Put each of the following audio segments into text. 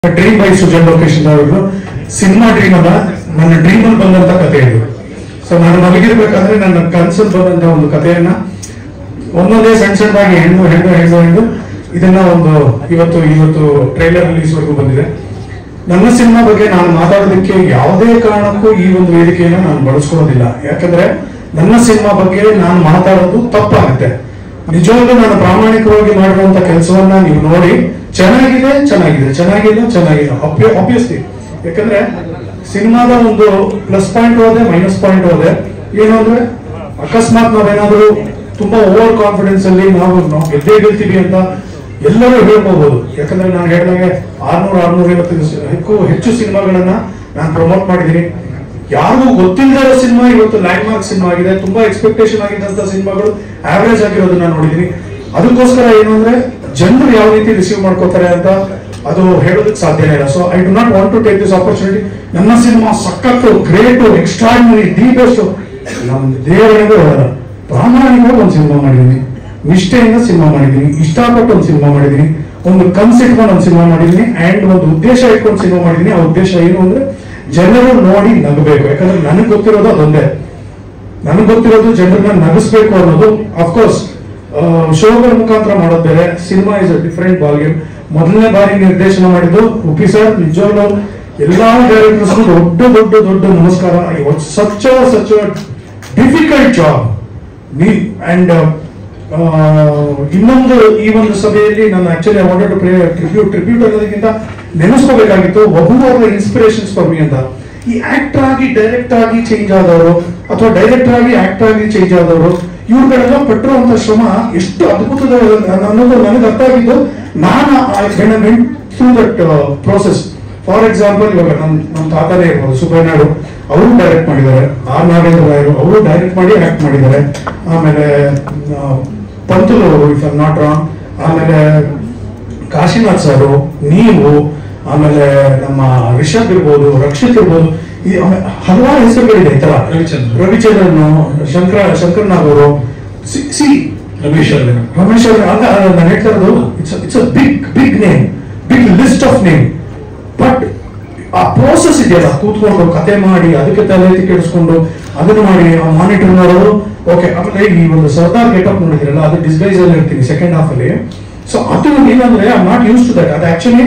Dream by Sujan location ಅವರು cinema dream ಅಲ್ಲ, ನನ್ನ ಡ್ರೀಮ್ ಅಲ್ಲಿ ಬಂದಂತ ಕಥೆ ಇದು. ಸೊ ನಾನು ಮಲಗಿರ್ಬೇಕಾದ್ರೆ ನನ್ನ ಕನಸಲ್ಲಿ ಬಂದಂತ ಒಂದು ಕಥೆಯನ್ನ ಒಂದೊಂದೇ ಸಣ್ಣ ಸಣ್ಣದಾಗಿ ಹೆಣ್ಣು ಇದನ್ನ ಒಂದು ಇವತ್ತು ಟ್ರೈಲರ್ ರಿಲೀಸ್ ವರೆಗೂ ಬಂದಿದೆ. ನನ್ನ ಸಿನಿಮಾ ಬಗ್ಗೆ ನಾನು ಮಾತಾಡೋದಕ್ಕೆ ಯಾವುದೇ ಕಾರಣಕ್ಕೂ ಈ ಒಂದು ವೇದಿಕೆಯನ್ನ ನಾನು ಬಳಸ್ಕೊಳ್ಳೋದಿಲ್ಲ. ಯಾಕಂದ್ರೆ ನನ್ನ ಸಿನಿಮಾ ಬಗ್ಗೆ ನಾನು ಮಾತಾಡೋದು ತಪ್ಪಾಗುತ್ತೆ. ನಿಜವಾಗ್ಲೂ ನಾನು ಪ್ರಾಮಾಣಿಕವಾಗಿ ಮಾಡಿರುವಂತ ಕೆಲಸವನ್ನ ನೀವು ನೋಡಿ ಚೆನ್ನಾಗಿಲ್ಲ ಆಬ್ವಿಯಸ್ಲಿ. ಯಾಕಂದ್ರೆ ಸಿನಿಮಾದ ಒಂದು ಪ್ಲಸ್ ಪಾಯಿಂಟ್ ಹೋದೆ, ಮೈನಸ್ ಪಾಯಿಂಟ್ ಹೋದೆ. ಏನು ಅಂದ್ರೆ ಅಕಸ್ಮಾತ್ ನಾವೇನಾದ್ರೂ ತುಂಬಾ ಓವರ್ ಕಾನ್ಫಿಡೆನ್ಸ್ ಅಲ್ಲಿ ನಾವು ಗೆದ್ದೇ ಗೆಲ್ತೀವಿ ಅಂತ ಎಲ್ಲರೂ ಹೇಳ್ಕೋಬಹುದು. ಯಾಕಂದ್ರೆ ನಾನು ಹೇಳಿದಾಗೆ 650 ಹೆಚ್ಚು ಸಿನಿಮಾಗಳನ್ನ ನಾನು ಪ್ರಮೋಟ್ ಮಾಡಿದ್ದೀನಿ. ಯಾರಿಗೂ ಗೊತ್ತಿಲ್ಲದ ಸಿನಿಮಾ ಇವತ್ತು ಲ್ಯಾಂಡ್ ಮಾರ್ಕ್ ಸಿನಿಮಾ ಆಗಿದೆ. ತುಂಬಾ ಎಕ್ಸ್ಪೆಕ್ಟೇಷನ್ ಆಗಿದ್ದಂತ ಸಿನಿಮಾಗಳು ಆವರೇಜ್ ಆಗಿರೋದನ್ನ ನೋಡಿದೀನಿ. ಅದಕ್ಕೋಸ್ಕರ ಏನು ಅಂದ್ರೆ ಜನರು ಯಾವ ರೀತಿ ರಿಸೀವ್ ಮಾಡ್ಕೋತಾರೆ ಅಂತ ಅದು ಹೇಳೋದಕ್ಕೆ ಸಾಧ್ಯನೇ ಇಲ್ಲ. So I do not want to take this opportunity. ನನ್ನ ಸಿನಿಮಾ ಸಖತ್ತು, ಗ್ರೇಟು, ಎಕ್ಸ್ಟ್ರಾರ್ಡಿನರಿ, ದಿ ಬೆಸ್ಟ್. ನಮ್ಮ ದೇವರಿಗೆ ಹೇಳಲ್ಲ, ಪ್ರಾಮಾಣಿಕವಾಗಿ ಒಂದು ಸಿನಿಮಾ ಮಾಡಿದ್ದೀನಿ, ನಿಷ್ಠೆಯಿಂದ ಸಿನಿಮಾ ಮಾಡಿದ್ದೀನಿ, ಇಷ್ಟಪಟ್ಟು ಒಂದು ಸಿನಿಮಾ ಮಾಡಿದ್ದೀನಿ, ಒಂದು ಕನ್ಸಿಟ್ಕೊಂಡು ಒಂದು ಸಿನಿಮಾ ಮಾಡಿದ್ದೀನಿ, ಅಂಡ್ ಒಂದು ಉದ್ದೇಶ ಇಟ್ಕೊಂಡು ಸಿನಿಮಾ ಮಾಡಿದ್ದೀನಿ. ಆ ಉದ್ದೇಶ ಏನು ಅಂದ್ರೆ ಜನರು ನೋಡಿ ನಗಬೇಕು. ಯಾಕಂದ್ರೆ ನನಗೆ ಗೊತ್ತಿರೋದು ಅದೊಂದೇ, ನನಗೆ ಗೊತ್ತಿರೋದು ಜನರನ್ನ ನಗಿಸ್ಬೇಕು ಅನ್ನೋದು. ಅಫ್ಕೋರ್ಸ್ ಶೋಗಳ ಮುಖಾಂತರ ಮಾಡೋದು ಬೇರೆ, cinema is a different ball game. ಮೊದಲನೇ ಬಾರಿ ನಿರ್ದೇಶನ ಮಾಡಿದ್ದು ಉಪಿ ಸರ್. ನಿಜವಾಗ್ಲೂ ಎಲ್ಲಾ ಡೈರೆಕ್ಟರ್ಸ್ ದೊಡ್ಡ ನಮಸ್ಕಾರ. Such difficult job. ಅಂಡ್ ಇನ್ನೊಂದು ಈ ಒಂದು ಸಭೆಯಲ್ಲಿ ನಾನು actually wanted to play tribute ಅನ್ನೋದಕ್ಕಿಂತ ನೆನೆಸ್ಕೋಬೇಕಾಗಿತ್ತು ಒಬ್ಬರು ಇನ್ಸ್ಪಿರೇಷನ್ಸ್ ಫಾರ್ ಮಿ ಅಂತ. ಈ ಆಕ್ಟರ್ ಆಗಿ ಡೈರೆಕ್ಟ್ ಆಗಿ ಚೇಂಜ್ ಆದವರು ಅಥವಾ ಡೈರೆಕ್ಟರ್ ಆಗಿ ಆಕ್ಟರ್ ಆಗಿ ಚೇಂಜ್ ಆದವರು, ಇವ್ರುಗಳೆಲ್ಲ ಪಟ್ಟಿರುವಂತ ಶ್ರಮ ಎಷ್ಟು ಅದ್ಭುತದ ಅನ್ನೋದು ನನಗೆ ಅರ್ಥ ಆಗಿದ್ದು ನಾನು through that process. For example, ಇವಾಗ ನಮ್ಮ ತಾತನೇ ಇರ್ಬೋದು, ಸುಬ್ಬಯ್ಯನಾಯ್ಡು, ಅವರು ಡೈರೆಕ್ಟ್ ಮಾಡಿದ್ದಾರೆ. ಆರ್ ನಾಗೇಂದ್ರ ರಾಯರು ಅವರು ಡೈರೆಕ್ಟ್ ಮಾಡಿ ಆಕ್ಟ್ ಮಾಡಿದ್ದಾರೆ. ಆಮೇಲೆ Pantulu, if I not wrong, ಆಮೇಲೆ ಕಾಶಿನಾಥ್ ಸರ್, ನೀವು, ಆಮೇಲೆ ನಮ್ಮ ರಿಷಬ್ ಇರ್ಬೋದು, ರಕ್ಷಿತ್ ಇರ್ಬೋದು, ಈ ಹಲವಾರು ಹೆಸರುಗಳಿದೆ. ಈ ತರ ರವಿಚಂದ್ರನ್, ಶಂಕರ್ನಾಗ್ ಅವರು, ರಮೇಶ್ ನಾನು ಹೇಳ್ತಾ ಇರೋದು it's a big name, big list of name. But ಆ ಪ್ರೋಸೆಸ್ ಇದೆಯಲ್ಲ, ಕೂತ್ಕೊಂಡು ಕತೆ ಮಾಡಿ ಅದಕ್ಕೆ ತಲೆ ಕೆಡಿಸ್ಕೊಂಡು ಅದನ್ನು ಮಾಡಿ ಮಾನಿಟರ್ ಮಾಡೋದು. ಓಕೆ, ಆಮೇಲೆ ಈ ಒಂದು ಸರ್ದಾರ್ ಗೆಟಪ್ ನೋಡಿದಿರಲ್ಲ, ಅದು ಡಿಸ್ಗೈಸ್ ಅಲ್ಲಿ ಇರ್ತೀನಿ ಸೆಕೆಂಡ್ ಹಾಫ್ ಅಲ್ಲಿ. ಸೊ ಅದು ಏನಂದ್ರೆ I am not use to that. ಅದು ಆಕ್ಚುಲಿ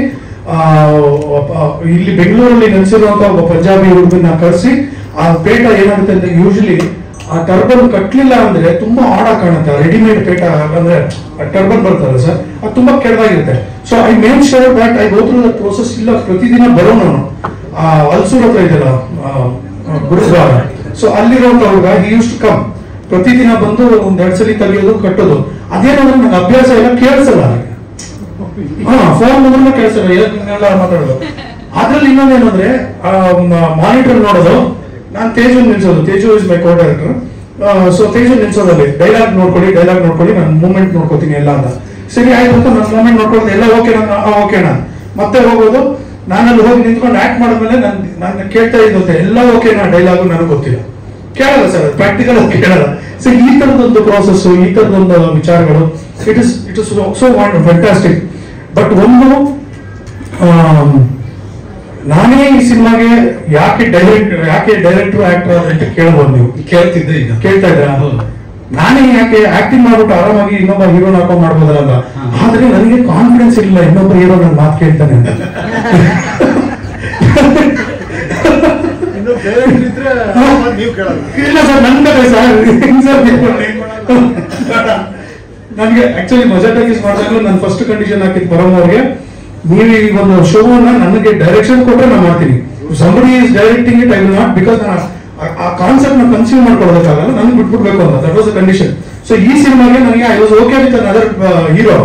ಇಲ್ಲಿ ಬೆಂಗಳೂರಲ್ಲಿ ನೆಲೆಸಿರುವಂತ ಒಬ್ಬ ಪಂಜಾಬಿ ಹುಡುಗನ್ನ ಕರೆಸಿ ಆ ಪೇಟ ಏನಾಗುತ್ತೆ ಅಂತ, ಯೂಶಲಿ ಆ ಟರ್ಬನ್ ಕಟ್ಲಿಲ್ಲ ಅಂದ್ರೆ ತುಂಬಾ ಆಡ ಕಾಣುತ್ತೆ. ರೆಡಿಮೇಡ್ ಪೇಟ ಅಂದ್ರೆ ಟರ್ಬನ್ ಬರ್ತಲ್ಲ ಸರ್, ಅದು ತುಂಬಾ ಕೆಳದಾಗಿರುತ್ತೆ. So I make sure that I go through the process. ಇಲ್ಲ ಪ್ರತಿದಿನ ಬರೋ ನಾನು ಅಲ್ಸೂರ್ ಹತ್ರ ಇದೆಯಲ್ಲ ಗುರುದ್ವಾರ, ಸೊ ಅಲ್ಲಿರುವಂತ ಹುಡುಗ ಹಿ ಯೂಸ್ ಟು ಕಮ್, ಪ್ರತಿದಿನ ಬಂದು ಒಂದ್ 2 ಸಲ ತೆಗಿಯೋದು, ಕಟ್ಟೋದು. ಅದೇನಂದ್ರೆ ನಂಗೆ ಅಭ್ಯಾಸ ಎಲ್ಲ ಕೇಳಿಸಲ್ಲ, ಫೋನ್ ಬಂದ್ರೆ ಕೇಳಿಸಲ್ಲ, ಎಲ್ಲ ಮಾತಾಡೋದು. ಅದ್ರಲ್ಲಿ ಇನ್ನೊಂದೇನಂದ್ರೆ ಮಾನಿಟರ್ ನೋಡೋದು. ನಾನು ತೇಜು ನಿಲ್ಸೋದು, Teju is my co director. So Teju ನಿಲ್ಸೋದಲ್ಲಿ ಡೈಲಾಗ್ ನೋಡ್ಕೊಳ್ಳಿ, ನಾನು ಮೂವ್ಮೆಂಟ್ ನೋಡ್ಕೋತೀನಿ ಎಲ್ಲ ಅಂತ. ಸರಿ ಆಯ್ತು ಅಂತ ನನ್ನ ಮೂವ್ಮೆಂಟ್ ನೋಡ್ಕೊಂಡು ಎಲ್ಲ ಓಕೆನಾ ಮತ್ತೆ ಹೋಗೋದು. ನಾನಲ್ಲಿ ಹೋಗಿ ನಿಂತ್ಕೊಂಡು ಆಕ್ಟ್ ಮಾಡಿದ್ಮೇಲೆ ನಾನು ಕೇಳ್ತಾ ಇದ್ದಂತೆ ಎಲ್ಲ ಓಕೆನಾ ಡೈಲಾಗು ನನಗೆ ಗೊತ್ತಿಲ್ಲ, ಕೇಳಲ್ಲ ಸರ್, ಪ್ರಾಕ್ಟಿಕಲ್ ಆಗಿ ಕೇಳಲ್ಲ. ಸೊ ಈ ತರದೊಂದು ಪ್ರೋಸೆಸ್, ಈ ತರದೊಂದು ವಿಚಾರಗಳು, it is so fantastic. But ಒಂದು ನಾನೇ ಈ ಸಿನಿಮಾಗೆ ಯಾಕೆ ಡೈರೆಕ್ಟರ್ ಆಕ್ಟರ್ ಅಂತ ಕೇಳಬಹುದು. ನೀವು ಕೇಳ್ತಾ ಇದ್ದೀರಾ? ನಾನೇ ಯಾಕೆ ಆಕ್ಟಿಂಗ್ ಮಾಡ್ಬಿಟ್ಟು ಆರಾಮಾಗಿ ಇನ್ನೊಬ್ಬ ಹೀರೋನ ಹಾಕೊಂಡ್ ಮಾಡ್ಬೋದಲ್ಲ ಅಂತ. ಆದ್ರೆ ನನಗೆ ಕಾನ್ಫಿಡೆನ್ಸ್ ಇಲ್ಲ ಇನ್ನೊಬ್ಬ ಹೀರೋ ನನ್ನ ಮಾತು ಕೇಳ್ತಾನೆ ಅಂತ. ಇಲ್ಲ ಸರ್, ನನ್ಗೆ ಸರ್ ನನಗೆ ಆಕ್ಚುಲಿ ಮಜಾ ಟಾಕೀಸ್ ಮಾಡಿದಾಗ ನನ್ನ ಫಸ್ಟ್ ಕಂಡೀಷನ್ ಹಾಕಿದ್ ಬರಮ್ ಅವ್ರಿಗೆ, ನೀವು ಈ ಒಂದು ಶೋವನ್ನ ನನಗೆ ಡೈರೆಕ್ಷನ್ ಕೊಟ್ರೆ ನಾನು ಮಾಡ್ತೀನಿ. Somebody is directing it, I will not, because ಆ ಕಾನ್ಸೆಪ್ಟ್ ನ ಕನ್ಸ್ಯೂಮ್ ಮಾಡ್ಕೊಳ್ಳೋದಕ್ಕಾಗಲ್ಲ, ನನಗೆ ಬಿಟ್ಬಿಡ್ಬೇಕು ಅಂತ. That was the condition. So ಈ ಸಿನಿಮಾಗೆ ನನಗೆ I was okay with another hero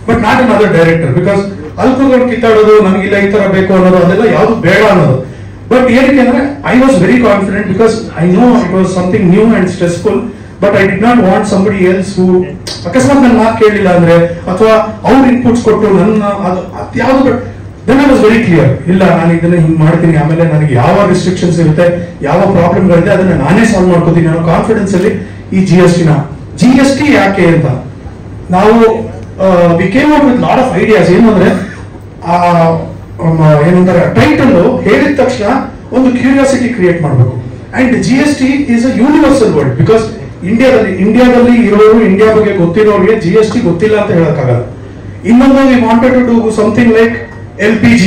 but not another director, because ಅಲ್ಪಗಳು ಕಿತ್ತಾಡೋದು, ನನಗಿಲ್ಲ ಈ ತರ ಬೇಕು ಅನ್ನೋದು, ಅದೆಲ್ಲ ಯಾವ್ದು ಬೇಡ ಅನ್ನೋದು. ಬಟ್ ಏನಕ್ಕೆ ಅಂದ್ರೆ I was very confident, because I know it was something new and stressful. But I did not want somebody else who ಅಕಸ್ಮಾತ್ ನನ್ನ ಮಾತು ಕೇಳಲಿಲ್ಲ ಅಂದ್ರೆ, ಅಥವಾ ಅವ್ರ ಇನ್ಪುಟ್ಸ್ ಕೊಟ್ಟು ನನ್ನ ಅದು ಯಾವ್ದು. But then I was very clear, ಇಲ್ಲ ನಾನು ಇದನ್ನ ಹಿಂಗ್ ಮಾಡ್ತೀನಿ, ಆಮೇಲೆ ನನಗೆ ಯಾವ ರಿಸ್ಟ್ರಿಕ್ಷನ್ಸ್ ಇರುತ್ತೆ, ಯಾವ ಪ್ರಾಬ್ಲಮ್ಗಳಿದೆ ಅದನ್ನ ನಾನೇ ಸಾಲ್ವ್ ಮಾಡ್ಕೋತೀನಿ ಅನ್ನೋ ಕಾನ್ಫಿಡೆನ್ಸ್ ಅಲ್ಲಿ ಈ GST ಯಾಕೆ ಅಂತ ನಾವು we came out with lot of ideas. ಏನು ಅಂದ್ರೆ ಏನಂತಾರೆ ಟೈಟಲ್ ಹೇಳಿದ ತಕ್ಷಣ ಒಂದು ಕ್ಯೂರಿಯಾಸಿಟಿ ಕ್ರಿಯೇಟ್ ಮಾಡಬೇಕು. And GST is a universal word, because ಇಂಡಿಯಾದಲ್ಲಿ ಇರೋರು, ಇಂಡಿಯಾ ಬಗ್ಗೆ ಗೊತ್ತಿರೋರಿಗೆ GST ಗೊತ್ತಿಲ್ಲ ಅಂತ ಹೇಳಕ್ಕಾಗಲ್ಲ. ಇನ್ನೊಂದು we wanted to do something like LPG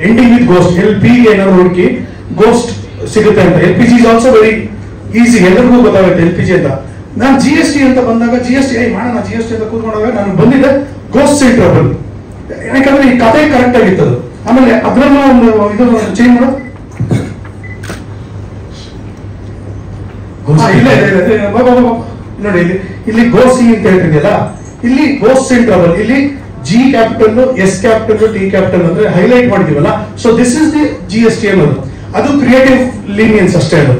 ending with ghost. LP ಏನಾದ್ರು ಹುಡುಕಿ ಗೋಸ್ಟ್ ಸಿಗುತ್ತೆ ಅಂತ. LPG is also very easy, ಎಲ್ಲರಿಗೂ ಗೊತ್ತಾಗುತ್ತೆ LPG ಅಂತ. ನಾನು GST ಅಂತ ಬಂದಾಗ GST ಮಾಡೋಣ GST ಅಂತ ಕೂತ್ಕೊಂಡಾಗ ನಾನು ಬಂದಿದ್ದೆ ಗೋಸ್ಟ್ ಇನ್ ಟ್ರಬಲ್. ಯಾಕಂದ್ರೆ ಈ ಕಥೆ ಕರೆಕ್ಟ್ ಆಗಿತ್ತು. ಆಮೇಲೆ ಅದ್ರಲ್ಲೂ ಒಂದು ಇದು ಚೇಂಜ್ ಮಾಡೋ ನೋಡಿ, ಇಲ್ಲಿ ಗೋಸಿ ಅಂತ ಹೇಳ್ತಿದ್ಯಲ್ಲ, ಇಲ್ಲಿ ಗೋಸ್ಟ್ ಇನ್ ಟ್ರಬಲ್, ಇಲ್ಲಿ G capital, S capital, T capital ಅಂದ್ರೆ ಹೈಲೈಟ್ ಮಾಡಿದೀವಲ್ಲ. So this is the GST ಅನ್ನೋದು. ಅದು ಕ್ರಿಯೇಟಿವ್ ಲೀನಿಯನ್ಸ್ ಅಷ್ಟೇ ಅದು.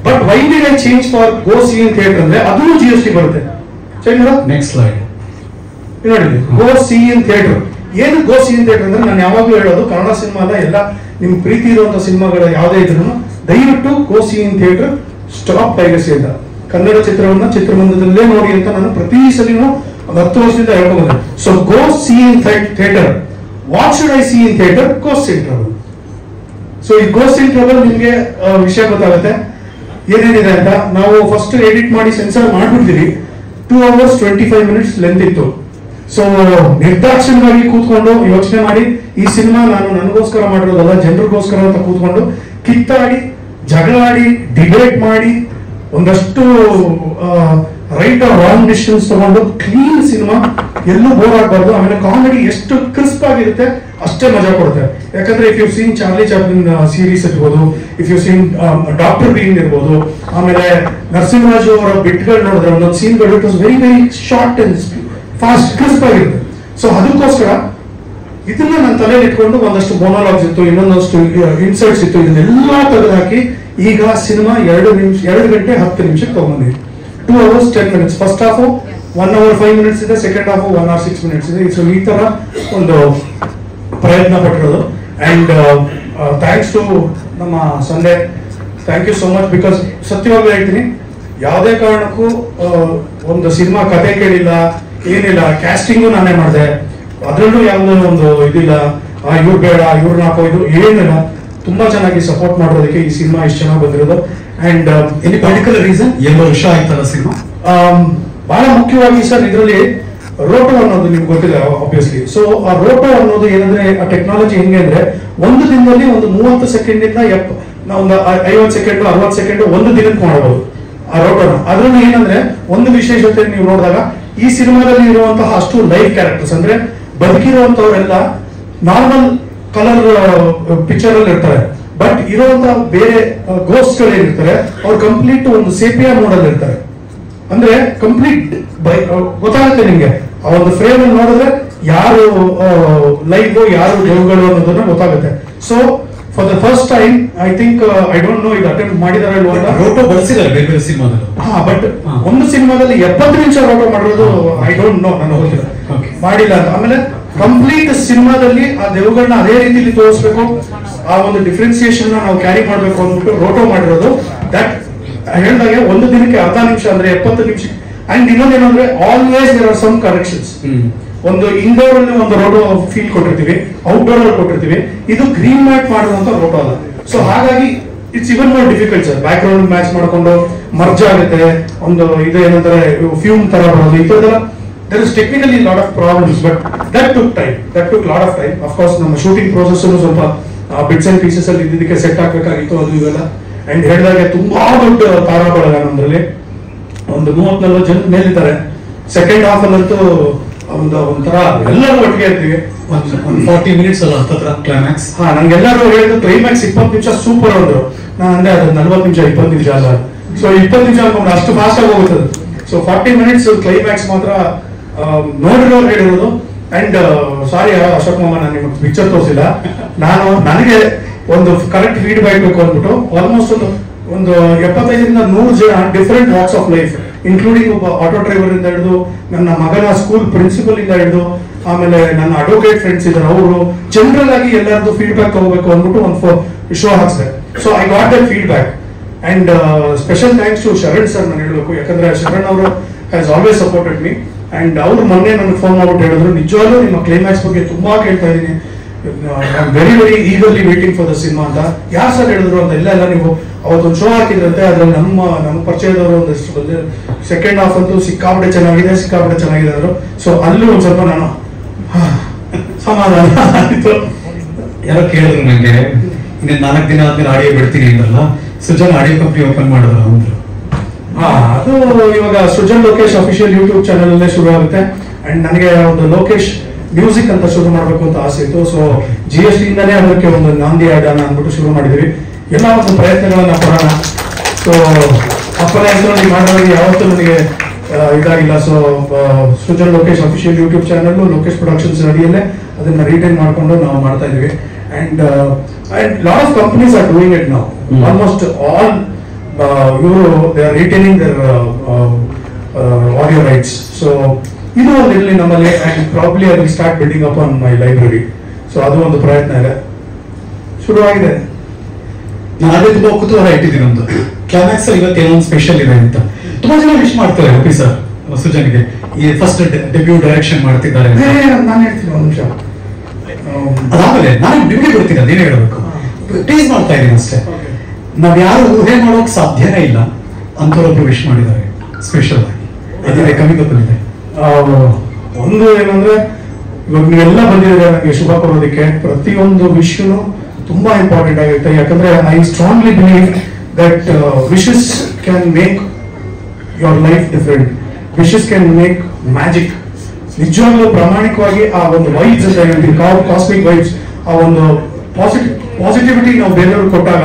But why did I change for go see ಅಂತ ಹೇಳಿದ್ರೆ ಅದೂ GST ಬರುತ್ತೆ. ಚೇಂಜ್ ಮಾಡೋ ನೆಕ್ಸ್ಟ್ ಸ್ಲೈಡ್ ನೋಡಿ. ಗೋ ಸಿ ಅಂತ ಹೇಳಿದ್ರು. ಏನು ಗೋ ಸಿ ಅಂತ ಹೇಳಿದ್ರೆ ನಾನು ಯಾವಾಗಲೂ ಹೇಳೋದು, ಕನ್ನಡ ಸಿನಿಮಾದ ಎಲ್ಲ ನಿಮ್ ಪ್ರೀತಿ ಇರುವಂತ ಸಿನಿಮಾಗಳ ಯಾವುದೇ ಇದ್ರು ದಯವಿಟ್ಟು ಗೋ ಸಿ ಅಂತ ಹೇಳಿದ್ರು ಸ್ಟಾಪ್ ಪೈರಸಿ ಅಂತ. ಕನ್ನಡ ಚಿತ್ರವನ್ನ ಚಿತ್ರಮಂದಿರದಲ್ಲೇ ನೋಡಿ ಅಂತ ನಾನು ಪ್ರತಿ ಸಲಿನೂ 10 ವರ್ಷದಿಂದ ಹೇಳ್ಕೊಂಡೆ. So go see in theatre. What should I see in theatre? Ghost in trouble. So ಈ ಗೋಸ್ಟ್ ಇನ್ ಟ್ರಬಲ್ ನಿಮ್ಗೆ ವಿಷಯ ಗೊತ್ತಾಗುತ್ತೆ ಏನೇನಿದೆ ಅಂತ. ನಾವು ಫಸ್ಟ್ ಎಡಿಟ್ ಮಾಡಿ ಸೆನ್ಸರ್ ಮಾಡ್ಬಿಡ್ತೀವಿ. 2 hours 25 minutes ಲೆಂತ್ ಇತ್ತು. ಸೊ ನಿರ್ದಾಕ್ಷಿಣ್ಯವಾಗಿ ಕೂತ್ಕೊಂಡು ಯೋಚನೆ ಮಾಡಿ, ಈ ಸಿನಿಮಾ ನಾನು ನನಗೋಸ್ಕರ ಮಾಡಿರೋದಲ್ಲ, ಜನರಿಗೋಸ್ಕರ ಅಂತ ಕೂತ್ಕೊಂಡು ಕಿತ್ತಾಡಿ, ಜಗಳಾಡಿ, ಡಿಬೇಟ್ ಮಾಡಿ, ಒಂದಷ್ಟು ರೈಟ್ ಆರ್ ರಾಂಗ್ ಡಿಸಿಷನ್ಸ್ ತಗೊಂಡು ಕ್ಲೀನ್ ಸಿನಿಮಾ, ಎಲ್ಲೂ ಬೋರ್ ಆಗಬಾರ್ದು. ಆಮೇಲೆ ಕಾಮಿಡಿ ಎಷ್ಟು ಕ್ರಿಸ್ಪ್ ಆಗಿರುತ್ತೆ ಅಷ್ಟೇ ಮಜಾ ಕೊಡುತ್ತೆ. ಯಾಕಂದ್ರೆ if you seen Charlie Chaplin series ಇರ್ಬೋದು, if you seen doctor Bean ಇರ್ಬೋದು, ಆಮೇಲೆ ನರಸಿಂಹರಾಜು ಅವರ ಬಿಟ್ಗಳು ನೋಡಿದ್ರೆ ಒಂದೊಂದು ಸೀನ್ಗಳು it was very very short and fast, crisp ಆಗಿರುತ್ತೆ. ಸೊ ಅದಕ್ಕೋಸ್ಕರ ಇದನ್ನ ನನ್ನ ತಲೆಯಲ್ಲಿ ಇಟ್ಕೊಂಡು ಒಂದಷ್ಟು ಮೊನೋಲಾಗ್ಸ್ ಇತ್ತು, ಇನ್ನೊಂದಷ್ಟು ಇನ್ಸರ್ಟ್ಸ್ ಇತ್ತು, ಇದನ್ನೆಲ್ಲ ತೆಗೆದುಹಾಕಿ ಈಗ ಸಿನಿಮಾ 2 ಗಂಟೆ 10 ನಿಮಿಷಕ್ಕೆ ತಗೊಂಡಿದೆ. 2 hours 10 minutes. First half 1 hour 5 minutes ಇದೆ, ಸೆಕೆಂಡ್ ಹಾಫ್ 1 hour 6 minutes ಇದೆ. ಸೊ ಈ ತರ ಒಂದು ಪ್ರಯತ್ನ ಪಟ್ಟಿರೋದು. ಅಂಡ್ ಥ್ಯಾಂಕ್ಸ್ ಟು ನಮ್ಮ Sunday, thank you so much. Because ಸತ್ಯವಾಗ್ಲೂ ಹೇಳ್ತೀನಿ, ಯಾವುದೇ ಕಾರಣಕ್ಕೂ ಒಂದು ಸಿನಿಮಾ ಕತೆ ಕೇಳಿಲ್ಲ, ಏನಿಲ್ಲ, ಕ್ಯಾಸ್ಟಿಂಗು ನಾನೇ ಮಾಡಿದೆ, ಅದರಲ್ಲೂ ಯಾವುದೋ ಒಂದು ಇದಿಲ್ಲ, ಇವ್ರು ಬೇಡ ಇವ್ರನ್ನ ಹಾಕೋ, ಇದು ಏನಿಲ್ಲ. ತುಂಬಾ ಚೆನ್ನಾಗಿ ಸಪೋರ್ಟ್ ಮಾಡೋದಕ್ಕೆ ಈ ಸಿನಿಮಾ ಇಷ್ಟು ಚೆನ್ನಾಗಿ ಬಂದಿರೋದು. And any particular reason? 2 ವರ್ಷ ಆಯ್ತಲ್ಲ ಸಿನಿಮಾ. ಬಹಳ ಮುಖ್ಯವಾಗಿ ಸರ್ ಇದರಲ್ಲಿ ರೋಟೋ ಅನ್ನೋದು ನಿಮ್ಗೆ ಗೊತ್ತಿಲ್ಲ ಆಬ್ವಿಯಸ್ಲಿ. ಸೊ ಆ ರೋಟೋ ಅನ್ನೋದು ಏನಂದ್ರೆ, ಆ ಟೆಕ್ನಾಲಜಿ ಹೆಂಗೆ ಅಂದ್ರೆ, ಒಂದು ದಿನದಲ್ಲಿ ಒಂದು 30 ಸೆಕೆಂಡ್ ಇಂದ ಒಂದು 50 ಸೆಕೆಂಡ್ 60 ಸೆಕೆಂಡ್ ಒಂದು ದಿನಕ್ಕೆ ಮಾಡಬಹುದು ಆ ರೋಟೋನ. ಅದ್ರಲ್ಲಿ ಏನಂದ್ರೆ ಒಂದು ವಿಶೇಷತೆ ನೀವು ನೋಡಿದಾಗ, ಈ ಸಿನಿಮಾದಲ್ಲಿ ಇರುವಂತಹ ಅಷ್ಟು ಲೈವ್ ಕ್ಯಾರೆಕ್ಟರ್ಸ್ ಅಂದ್ರೆ ಬದುಕಿರುವಂತವರೆಲ್ಲ ನಾರ್ಮಲ್ ಕಲರ್ ಪಿಕ್ಚರ್ ಅಲ್ಲಿ ಇರ್ತಾರೆ. ಬಟ್ ಇರುವಂತಹ ಬೇರೆ ಗೋಸ್ಟ್ ಗಳು ಏನಿರ್ತಾರೆ ಅವ್ರು ಕಂಪ್ಲೀಟ್ ಒಂದು ಸೇಪಿಯಾ ಮೋಡಲ್ಲಿ ಇರ್ತಾರೆ. ಅಂದ್ರೆ ಕಂಪ್ಲೀಟ್ ಗೊತ್ತಾಗುತ್ತೆ ನಿಮ್ಗೆ ಆ ಒಂದು ಫ್ರೇಮ್ ಅಲ್ಲಿ ನೋಡಿದ್ರೆ ಯಾರು ಲೈವ್ ಯಾರು ದೇವ್ಗಳು ಅನ್ನೋದನ್ನ ಗೊತ್ತಾಗುತ್ತೆ. So for the first time I think I don't know ಇದು ಅಟೆಂಡ್ ಮಾಡಿದಾರೆ ರೋಟೋ ಬಳಸಿದ್ದಾರೆ ಬೇರೆ ಬೇರೆ ಸಿನಿಮಾದಲ್ಲಿ. ಬಟ್ ಒಂದು ಸಿನಿಮಾದಲ್ಲಿ 70 ನಿಮಿಷ ರೋಟೋ ಮಾಡಿರೋದು ಐ ಡೋಂಟ್ ನೋ, ನಾನು ಹೋಗಿಲ್ಲ ಮಾಡಿಲ್ಲ ಅಂತ. ಆಮೇಲೆ ಕಂಪ್ಲೀಟ್ ಸಿನಿಮಾದಲ್ಲಿ ಆ ದೇವುಗಳನ್ನ ಅದೇ ರೀತಿಯಲ್ಲಿ ತೋರಿಸ್ಬೇಕು, ಆ ಒಂದು ಡಿಫ್ರೆನ್ಸಿಯೇಷನ್ ನಾವು ಕ್ಯಾರಿ ಮಾಡ್ಬೇಕು ಅಂದ್ಬಿಟ್ಟು ರೋಟೋ ಮಾಡಿರೋದು. ದಟ್ ಹೇಳಿದಾಗೆ ಒಂದು ದಿನಕ್ಕೆ 10 ನಿಮಿಷ ಅಂದ್ರೆ 70 ನಿಮಿಷ. ಅಂಡ್ ಇನ್ನೊಂದೇನಂದ್ರೆ always there are some corrections. ಒಂದು ಇಂಡೋರ್ ಅಲ್ಲಿ ಒಂದು ರೋಟೋ ಫೀಲ್ ಕೊಟ್ಟಿರ್ತೀವಿ, ಔಟ್ಡೋರ್ ಅಲ್ಲಿ ಕೊಟ್ಟಿರ್ತೀವಿ, ಇದು ಗ್ರೀನ್ ಮ್ಯಾಟ್ ಮಾಡುವಂತ ರೋಟೋ ಅಲ್ಲ. ಸೊ ಹಾಗಾಗಿ it's even more difficult sir. Background match ಮಾಡ್ಕೊಂಡು ಮರ್ಜ್ ಆಗುತ್ತೆ, ಒಂದು ಇದು ಏನಂತಾರೆ ಫ್ಯೂಮ್ ತರ ಬರೋದು, ಈ ತರದೆಲ್ಲ there is technically a lot of problems, but that took time. That took a lot of time. Of course, ನಮ್ಮ ಶೂಟಿಂಗ್ ಪ್ರೋಸೆಸ್ ಸ್ವಲ್ಪ ಬಿಟ್ಸ್ ಅಂಡ್ ಪೀಸಸ್ ಅಲ್ಲಿ ಇದಕ್ಕೆ ಸೆಟ್ ಹಾಕಬೇಕಾಗಿತ್ತು, ಅದು ಇವೆಲ್ಲ. ಅಂಡ್ ಹೇಳಿದಾಗೆ ತುಂಬಾ ದೊಡ್ಡ ತಾರಾ ಬಳಗ ನಮ್ಮದ್ರಲ್ಲಿ, ಒಂದು 30-40 ಜನ ಮೇಲಿದ್ದಾರೆ. ಸೆಕೆಂಡ್ ಹಾಫ್ ಅಲ್ಲಂತೂ ಒಂಥರ ಎಲ್ಲರೂ ಒಟ್ಟಿಗೆ ಇರ್ತೀವಿ. 40 minutes ಅಲ್ಲ ಹತ್ರ ಕ್ಲೈಮ್ಯಾಕ್ಸ್. ನನ್ಗೆಲ್ಲರೂ ಹೇಳಿದ್ರು ಕ್ಲೈಮ್ಯಾಕ್ಸ್ 20 ನಿಮಿಷ ಸೂಪರ್ ಅಂದ್ರು. ನಾನು ಅಂದ್ರೆ ಅದು 40 ನಿಮಿಷ 20 ನಿಮಿಷ ಅಲ್ಲ. ಸೊ 20 ನಿಮಿಷ ಅನ್ಕೊಂಡು ಅಷ್ಟು ಫಾಸ್ಟ್ ಆಗಿ ಹೋಗುತ್ತದೆ. ಸೊ 40 minutes ಕ್ಲೈಮ್ಯಾಕ್ಸ್ ಮಾತ್ರ ನೋಡಿರೋರು ಹೇಳಿರೋದು. ಅಂಡ್ ಸಾರಿ ಅಶೋಕ್ ಮಾಮ, ನಾನು ನಿಮಗೆ ಪಿಕ್ಚರ್ ತೋರಿಸಿಲ್ಲ. ನನಗೆ ಒಂದು ಕರೆಕ್ಟ್ ಫೀಡ್ಬ್ಯಾಕ್ ಬೇಕು ಅಂದ್ಬಿಟ್ಟು ಆಲ್ಮೋಸ್ಟ್ ಒಂದು 75-100 ಜನ different walks of life, including ಒಬ್ಬ ಆಟೋ ಡ್ರೈವರ್ ಇಂದ ಹಿಡಿದು ನನ್ನ ಮಗನ ಸ್ಕೂಲ್ ಪ್ರಿನ್ಸಿಪಲ್ ಇಂದ ಹಿಡಿದು ಆಮೇಲೆ ನನ್ನ ಅಡ್ವೊಕೇಟ್ ಫ್ರೆಂಡ್ಸ್ ಇದ್ದಾರೆ, ಅವರು ಜನರಲ್ ಆಗಿ ಎಲ್ಲರದ್ದು ಫೀಡ್ಬ್ಯಾಕ್ ತಗೋಬೇಕು ಅಂದ್ಬಿಟ್ಟು ಒಂದು ಶೋ ಹಾಕ್ಸಿದೆ. So I got that feedback. And special thanks to Sharan sir ನಾನು ಹೇಳಬೇಕು. ಯಾಕಂದ್ರೆ ಶರಣ್ ಅವರು has always supported me. And ಅವ್ರು ಮೊನ್ನೆ ನನಗೆ ಫೋನ್ ಮಾಡ್ಬಿಟ್ಟು ಹೇಳಿದ್ರು, ನಿಜವಾಗ್ಲೂ ನಿಮ್ಮ ಕ್ಲೈಮ್ಯಾಕ್ಸ್ ಬಗ್ಗೆ ತುಂಬಾ ಕೇಳ್ತಾ ಇದ್ದೀನಿ, very very eagerly waiting for the cinema ಅಂತ. ಯಾರು ಸರ್ ಹೇಳಿದ್ರು ಅಂತ, ಇಲ್ಲ ನೀವು ಅವತ್ತೊಂದು ಶೋ ಹಾಕಿದ್ರಂತೆ, ಅದ್ರಲ್ಲಿ ನಮ್ಮ ಪರಿಚಯದವರು ಒಂದಷ್ಟು ಬಂದು ಸೆಕೆಂಡ್ ಹಾಫ್ ಅಂತೂ ಸಿಕ್ಕಾಪಟ್ಟೆ ಚೆನ್ನಾಗಿದೆ ಅಂದ್ರು. ಸೊ ಅಲ್ಲೂ ಒಂದ್ ಸ್ವಲ್ಪ ನಾನು ಸಮಾಧಾನ ಆಯ್ತು. ಯಾರೋ ಕೇಳಿದ್ರು ನಂಗೆ, ಇನ್ನೇನು 4 ದಿನ ಆದ್ಮೇಲೆ ಆಡಿಯೋ ಬಿಡ್ತೀನಿ ಅಂದ್ರಲ್ಲ, ಸುಜನ್ ಆಡಿಯೋ ಕಂಪ್ನಿ ಓಪನ್ ಮಾಡಿದ್ರು ಅಂದ್ರು. ಅದು ಇವಾಗ Srujan Lokesh official YouTube channel ಅಲ್ಲೇ ಶುರು ಆಗುತ್ತೆ. ಅಂಡ್ ನನಗೆ ಒಂದು ಲೋಕೇಶ್ ಮ್ಯೂಸಿಕ್ ಅಂತ ಶುರು ಮಾಡಬೇಕು ಅಂತ ಆಸೆ ಇತ್ತು. ಸೊ GST ಇಂದಾನೇ ಅದಕ್ಕೆ ಒಂದು ನಾಂದಿ ಆಡೋಣ ಅಂದ್ಬಿಟ್ಟು ಶುರು ಮಾಡಿದ್ವಿ. ಎಲ್ಲ ಒಂದು ಪ್ರಯತ್ನಗಳನ್ನ ಕೊಡೋಣ. ಸೊ ಅಪ್ಪನ ಹೆಸರಲ್ಲಿ ಮಾಡೋರಿಗೆ ಯಾವತ್ತೂ ನನಗೆ ಇದಾಗಿಲ್ಲ. So Srujan Lokesh official YouTube channel, Lokesh productions ಅಡಿಯಲ್ಲೇ ಅದನ್ನ ರೀಟೈನ್ ಮಾಡ್ಕೊಂಡು ನಾವು ಮಾಡ್ತಾ ಇದೀವಿ. And lot of companies are doing it now. Almost all ಇವರು they are retaining their audio rights. So ಇದು ಒಂದು ಇಲ್ಲಿ ನಮ್ಮಲ್ಲಿ, and probably I will start building up on my library. So ಅದು ಒಂದು ಪ್ರಯತ್ನ ಇದೆ, ಶುರುವಾಗಿದೆ. ನಾನು ಅದೇ ತುಂಬಾ ಕುತೂಹಲ ಇಟ್ಟಿದ್ದೀನಿ. ಒಂದು ಕ್ಲೈಮ್ಯಾಕ್ಸ್ ಅಲ್ಲಿ ಇವತ್ತು ಏನೊಂದು ಸ್ಪೆಷಲ್ ಇದೆ ಅಂತ ತುಂಬಾ ಜನ ವಿಶ್ ಮಾಡ್ತಾರೆ ಓಪಿ ಸರ್ ಸುಜನ್ಗೆ. ಈ ಫಸ್ಟ್ ಡೆಬ್ಯೂ ಡೈರೆಕ್ಷನ್ ಮಾಡ್ತಿದ್ದಾರೆ. ನಾನು ಹೇಳ್ತೀನಿ ಒಂದು ನಿಮಿಷ, ಅದಾದ್ಮೇಲೆ ನಾನು ನಿಮಗೆ ಬಿಡ್ತೀನಿ, ಅದೇನೇ ಹೇಳಬೇಕು, ಟೀಸ್ ಮಾಡ್ತಾ ಇದ್ದೀನಿ ಅಷ್ಟೇ. ನಾವ್ ಯಾರು ಊಹೆ ಮಾಡೋಕ್ ಸಾಧ್ಯನೇ ಇಲ್ಲ ಅಂತವರೊಬ್ರು ವಿಶ್ ಮಾಡಿದ್ದಾರೆ ಸ್ಪೆಷಲ್ ಆಗಿ. ಅದೇ ಕವಿತಾ ಬಂದಿದೆ. ಒಂದು ಏನಂದ್ರೆ, ಇವಾಗ ನೀವೆಲ್ಲ ಬಂದಿದ್ದೀರಾ ನನಗೆ ಶುಭ ಕೋರೋದಕ್ಕೆ. ಪ್ರತಿಯೊಂದು ವಿಶ್ನು ತುಂಬಾ ಇಂಪಾರ್ಟೆಂಟ್ ಆಗಿರುತ್ತೆ. ಯಾಕಂದ್ರೆ I strongly believe that wishes can make your life different. Wishes can make magic. ನಿಜವಾಗ್ಲೂ ಪ್ರಾಮಾಣಿಕವಾಗಿ ಆ ಒಂದು ವೈಬ್ಸ್ ಅಂತ ಹೇಳ್ತೀವಿ, ಕಾಸ್ಮಿಕ್ ವೈಬ್ಸ್, ಆ ಒಂದು ಪಾಸಿಟಿವಿಟಿ ನಾವು ಬೇರೆಯವ್ರಿಗೆ ಕೊಟ್ಟಾಗ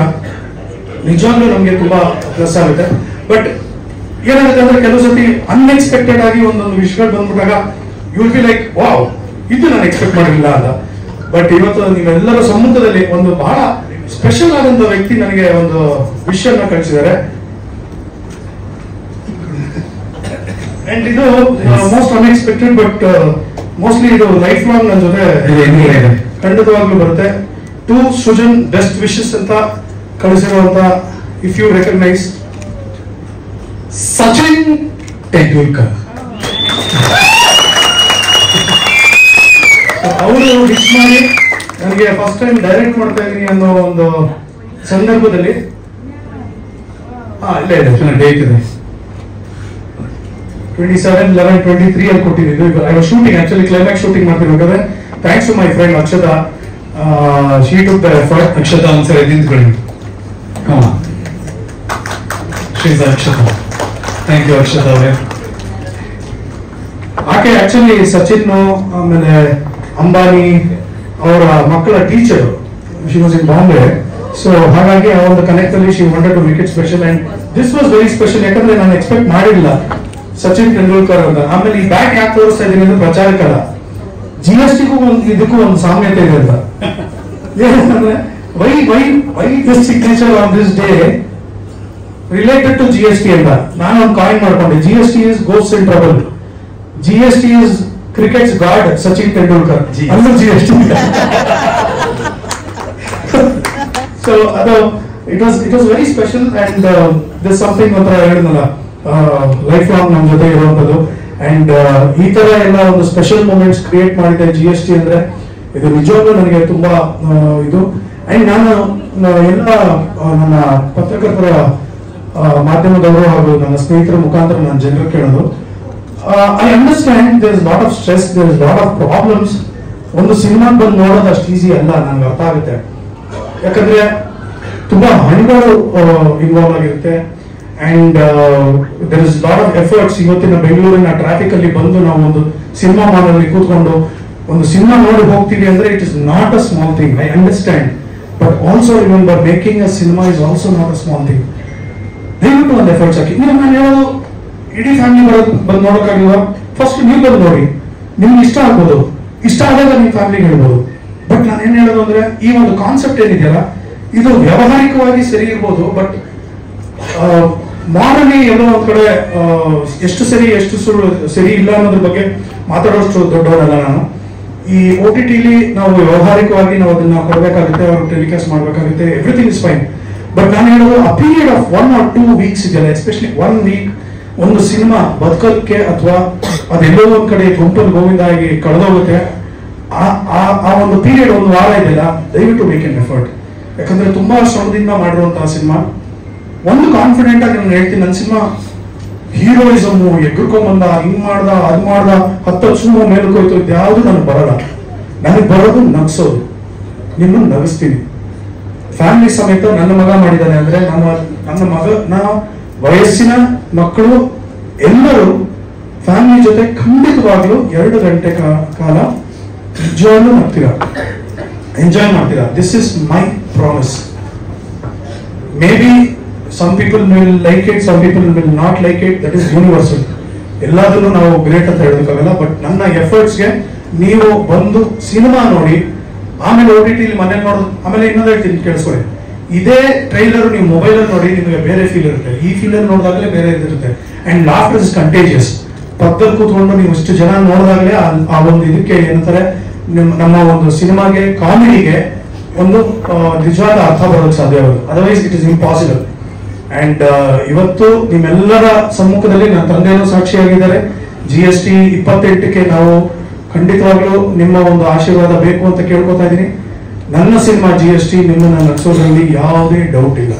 ನಿಜವಾಗ್ಲೂ ನಮ್ಗೆ ತುಂಬಾ ಪ್ಲಸ್ ಆಗುತ್ತೆ. ಬಟ್ ಏನಾಗುತ್ತೆ ಅಂದ್ರೆ, ಕೆಲವು ಸತಿ ಅನ್ಎಕ್ಸ್ಪೆಕ್ಟೆಡ್ ಆಗಿ ಒಂದೊಂದು ವಿಷಯಗಳು ಬಂದ್ಬಿಟ್ಟಾಗ you will be like, wow, ಇದು ನಾನು ಎಕ್ಸ್ಪೆಕ್ಟ್ ಮಾಡಿಲ್ಲ ಅಂತ. ಬಟ್ ಇವತ್ತು ನೀವೆಲ್ಲರ ಸಮ್ಮುಖದಲ್ಲಿ ಒಂದು ಬಹಳ ಸ್ಪೆಷಲ್ ಆದಂತ ವ್ಯಕ್ತಿ ನನಗೆ ಒಂದು ವಿಷಯನ್ನ ಕಳಿಸಿದ್ದಾರೆ. ಅಂಡ್ ಇದು ಮೋಸ್ಟ್ ಅನ್ಎಕ್ಸ್ಪೆಕ್ಟೆಡ್, ಬಟ್ ಮೋಸ್ಟ್ಲಿ ಇದು ಲೈಫ್ ಲಾಂಗ್ ನನ್ನ ಜೊತೆ ಖಂಡಿತವಾಗ್ಲೂ ಬರುತ್ತೆ. ಟು ಸೃಜನ್ ಬೆಸ್ಟ್ ವಿಶಸ್ ಅಂತ ಕಳಿಸಿರುವಂತ, if you recognise, Sachin Tendulkar. ಅವರು ವಿಶ್ ಮಾಡಿ ನನಗೆ ಫಸ್ಟ್ ಟೈಮ್ ಡೈರೆಕ್ಟ್ ಮಾಡ್ತಾ ಇದೀನಿ ಅನ್ನೋ ಒಂದು ಸಂದರ್ಭದಲ್ಲಿ, ಇಲ್ಲೇ ಇದೆ ಡೇಟ್ ಇದೆ, 27/11/23 ಅಲ್ಲಿ ಕೊಟ್ಟಿದ್ದು. I was shooting, actually climax shooting ಮಾಡ್ತಿರ್ಬೇಕಾದ್ರೆ, thanks to my friend Akshata, she took the effort. Akshata ಒಂದ್ಸರಿ ನಿಂತ್ಕೊಳ್ಳಿ. ಶ್ರೀ ಅಕ್ಷತಾ, ಥ್ಯಾಂಕ್ ಯು ಅಕ್ಷತಾ ಅವರೇ. ಆಕೆ ಆಕ್ಚುಲಿ ಸಚಿನ್ ಆಮೇಲೆ ಅಂಬಾನಿ ಅವರ ಮಕ್ಕಳ teacher. She was in Bombay. So ಹಾಗಾಗಿ ಆ ಒಂದು ಕನೆಕ್ಟ್ ಅಲ್ಲಿ she wanted to make it special. And this was very special, ಯಾಕಂದ್ರೆ ನಾನು ಎಕ್ಸ್ಪೆಕ್ಟ್ ಮಾಡಿಲ್ಲ ಸಚಿನ್ ತೆಂಡೂಲ್ಕರ್ ಅಂತ. ಆಮೇಲೆ ಈ ಬ್ಯಾಟ್ ಯಾಕೆ ತೋರಿಸ್ತಾ ಇದೀನಿ ಅಂದ್ರೆ ಪ್ರಚಾರಕ್ಕಲ್ಲ, GSTಗೂ ಇದಕ್ಕೂ ಒಂದು ಸಾಮ್ಯತೆ ಇದೆ ಅಂತ. ಏನಂದ್ರೆ, why this signature on this day related to GST ಅಂತ ನಾನು ಒಂದು ಕಾಯಿನ್ ಮಾಡ್ಕೊಂಡೆ. GST is ghost in trouble, GST is cricket's god Sachin Tendulkar, ಅಲ್ಲೂ GST. ಸೊ ಅದು it was very special. And this something ಒಂಥರ ಹೇಳಿದ್ನಲ್ಲ, ಲೈಫ್ ಲಾಂಗ್ ನಮ್ಮ ಜೊತೆ ಇರುವಂತದ್ದು. ಅಂಡ್ ಈ ತರ ಎಲ್ಲ ಒಂದು ಸ್ಪೆಷಲ್ ಮೂಮೆಂಟ್ಸ್ ಕ್ರಿಯೇಟ್ ಮಾಡಿದೆ GST ಅಂದ್ರೆ, ಇದು ನಿಜವಾಗ್ಲೂ ನನಗೆ ತುಂಬಾ ಇದು. ಅಂಡ್ ನಾನು ಎಲ್ಲ ನನ್ನ ಪತ್ರಕರ್ತರ ಮಾಧ್ಯಮದವರು ಹಾಗೂ ನನ್ನ ಸ್ನೇಹಿತರ ಮುಖಾಂತರ ನಾನು ಜನರು ಕೇಳೋದು, I understand there is lot of stress, there is lot of problems. ಒಂದು ಸಿನಿಮಾ ಬಂದು ನೋಡೋದು ಅಷ್ಟು ಈಸಿ ಅಲ್ಲ, ನನ್ಗೆ ಅರ್ಥ ಆಗುತ್ತೆ. ಯಾಕಂದ್ರೆ ತುಂಬಾ ಹಣಗಳು ಇನ್ವಾಲ್ವ್ ಆಗಿರುತ್ತೆ. And there is lot of efforts. ಇವತ್ತಿನ ಬೆಂಗಳೂರಿನ ಟ್ರಾಫಿಕ್ ಅಲ್ಲಿ ಬಂದು ನಾವು ಒಂದು ಸಿನಿಮಾ ಮಾಲ್ ಕೂತ್ಕೊಂಡು ಒಂದು ಸಿನಿಮಾ ನೋಡಿ ಹೋಗ್ತೀವಿ ಅಂದ್ರೆ it is not a small thing. I understand, but also remember, making a cinema is also not a small thing. ದಯವಿಟ್ಟು ಒಂದು ಎಫರ್ಟ್ಸ್ ಹಾಕಿ. ನೀವು ನಾನು ಹೇಳೋದು, ಇಡೀ ಫ್ಯಾಮಿಲಿ ಬಂದು ನೋಡೋಕ್ಕಾಗಿಲ್ವಾ, ಫಸ್ಟ್ ನೀವು ಬಂದು ನೋಡಿ, ನಿಮ್ಗೆ ಇಷ್ಟ ಆಗ್ಬೋದು, ಇಷ್ಟ ಆದಾಗ ನಿಮ್ಮ ಫ್ಯಾಮಿಲಿಗೆ ಹೇಳ್ಬೋದು. ಬಟ್ ನಾನು ಏನ್ ಹೇಳೋದು ಅಂದ್ರೆ, ಈ ಒಂದು ಕಾನ್ಸೆಪ್ಟ್ ಏನಿದೆಯಲ್ಲ, ಇದು ವ್ಯಾವಹಾರಿಕವಾಗಿ ಸರಿ ಇರ್ಬೋದು, ಬಟ್ ಮಾರಲಿ ಎಲ್ಲೋ ಒಂದ್ ಕಡೆ ಎಷ್ಟು ಸರಿ ಎಷ್ಟು ಸರಿ ಇಲ್ಲ ಅನ್ನೋದ್ರ ಬಗ್ಗೆ ಮಾತಾಡೋಷ್ಟು ದೊಡ್ಡವರಲ್ಲ ನಾನು. ಈ OTT-ಲಿ ನಾವು ವ್ಯಾವಹಾರಿಕವಾಗಿ ನಾವು ಅದನ್ನ ಕೊಡ್ಬೇಕಾಗುತ್ತೆ, ಅವ್ರು ಟೆಲಿಕಾಸ್ಟ್ ಮಾಡ್ಬೇಕಾಗುತ್ತೆ, ಎವ್ರಿಥಿಂಗ್ ಇಸ್ ಫೈನ್. ಬಟ್ ನಾನು ಹೇಳೋದು, ಆ ಪೀರಿಯಡ್ ಆಫ್ 1 or 2 weeks ಇದೆಯಲ್ಲ, ಎಸ್ಪೆಷಲಿ 1 week ಒಂದು ಸಿನಿಮಾ ಬದುಕೋದಕ್ಕೆ ಅಥವಾ ಅದೆಲ್ಲೋ ಒಂದ್ ಕಡೆ ಗುಂಪಲ್ಲಿ ಗೋವಿಂದ ಆಗಿ ಕಳೆದೋಗುತ್ತೆ. ಆ ಒಂದು ಪೀರಿಯಡ್, ಒಂದು ವಾರ ಇದೆಯಲ್ಲ, ದಯವಿಟ್ಟು ಮೇಕ್ ಎನ್ ಎಫರ್ಟ್. ಯಾಕಂದ್ರೆ ತುಂಬಾ ಶ್ರಮದಿಂದ ಮಾಡಿರುವಂತಹ ಸಿನಿಮಾ. ಒಂದು ಕಾನ್ಫಿಡೆಂಟ್ ಆಗಿ ನಾನು ಹೇಳ್ತೀನಿ, ನನ್ನ ಸಿನಿಮಾ ಹೀರೋಯಿಸಮ್ ಎಗ್ರುಕೊಂಬಂದ, ಹಿಂಗ್ ಮಾಡ್ದ, ಅದ್ ಮಾಡ್ದ, 10 ಸುಮ್ಮ ಮೇಲಕ್ಕೋಯ್ತು, ಇದ್ಯಾವುದು ನನಗೆ ಬರಲ್ಲ. ನನಗೆ ಬರೋದು ನಗಿಸೋದು. ನಿಮ್ಮನ್ನು ನಗಿಸ್ತೀನಿ. ಫ್ಯಾಮಿಲಿ ಸಮೇತ ನನ್ನ ಮಗ ಮಾಡಿದ್ದಾನೆ ಅಂದ್ರೆ ನನ್ನ ಮಗನ ವಯಸ್ಸಿನ ಮಕ್ಕಳು ಎಲ್ಲರೂ ಫ್ಯಾಮಿಲಿ ಜೊತೆ ಖಂಡಿತವಾಗ್ಲೂ 2 ಗಂಟೆ ಕಾಲ ನಿಜವಾಗ್ಲೂ ಮಾಡ್ತೀರಾ, ಎಂಜಾಯ್ ಮಾಡ್ತೀರಾ. This is my promise. Maybe some people will like it, some people will not like it. That is universal. ಎಲ್ಲದನ್ನು ನಾವು ಗ್ರೇಟ್ ಅಂತ ಹೇಳೋದಕ್ಕಾಗಲ್ಲ. ಬಟ್ ನನ್ನ ಎಫರ್ಟ್ಸ್ಗೆ ನೀವು ಬಂದು ಸಿನಿಮಾ ನೋಡಿ, ಆಮೇಲೆ OTT ಮನೇಲಿ ನೋಡೋದು. ಆಮೇಲೆ ಇನ್ನೊಂದು ಹೇಳ್ತೀನಿ, ಕೇಳಿಸ್ಕೊಳ್ಳಿ. ಇದೇ ಟ್ರೈಲರ್ ನೀವು ಮೊಬೈಲಲ್ಲಿ ನೋಡಿ, ನಿಮಗೆ ಬೇರೆ ಫೀಲ್ ಇರುತ್ತೆ. ಈ ಫೀಲಲ್ಲಿ ನೋಡಿದಾಗಲೇ ಬೇರೆ ಇದಿರುತ್ತೆ. And laughter is contagious. ಪಕ್ಕದಲ್ಲಿ ಕೂತ್ಕೊಂಡು ನೀವು ಇಷ್ಟು ಜನ ನೋಡಿದಾಗಲೇ ಆ ಒಂದು ಇದಕ್ಕೆ ಏನಂತಾರೆ, ನಮ್ಮ ಒಂದು ಸಿನಿಮಾಗೆ, ಕಾಮಿಡಿಗೆ ಒಂದು ನಿಜವಾದ ಅರ್ಥ ಬರೋದಕ್ಕೆ ಸಾಧ್ಯ ಆಗೋದು. Otherwise it is impossible. And ಇವತ್ತು ನಿಮ್ಮೆಲ್ಲರ ಸಮ್ಮುಖದಲ್ಲಿ ನನ್ನ ತಂದೆಯೂ ಸಾಕ್ಷಿಯಾಗಿದ್ದಾರೆ. GST 28ಕ್ಕೆ ನಾವು ಖಂಡಿತವಾಗ್ಲೂ ನಿಮ್ಮ ಒಂದು ಆಶೀರ್ವಾದ ಬೇಕು ಅಂತ ಕೇಳ್ಕೊತಾ ಇದ್ದೀನಿ. ನನ್ನ ಸಿನಿಮಾ GST ನಿಮ್ಮನ್ನ ನಗಿಸೋದ್ರಲ್ಲಿ ಯಾವುದೇ ಡೌಟ್ ಇಲ್ಲ.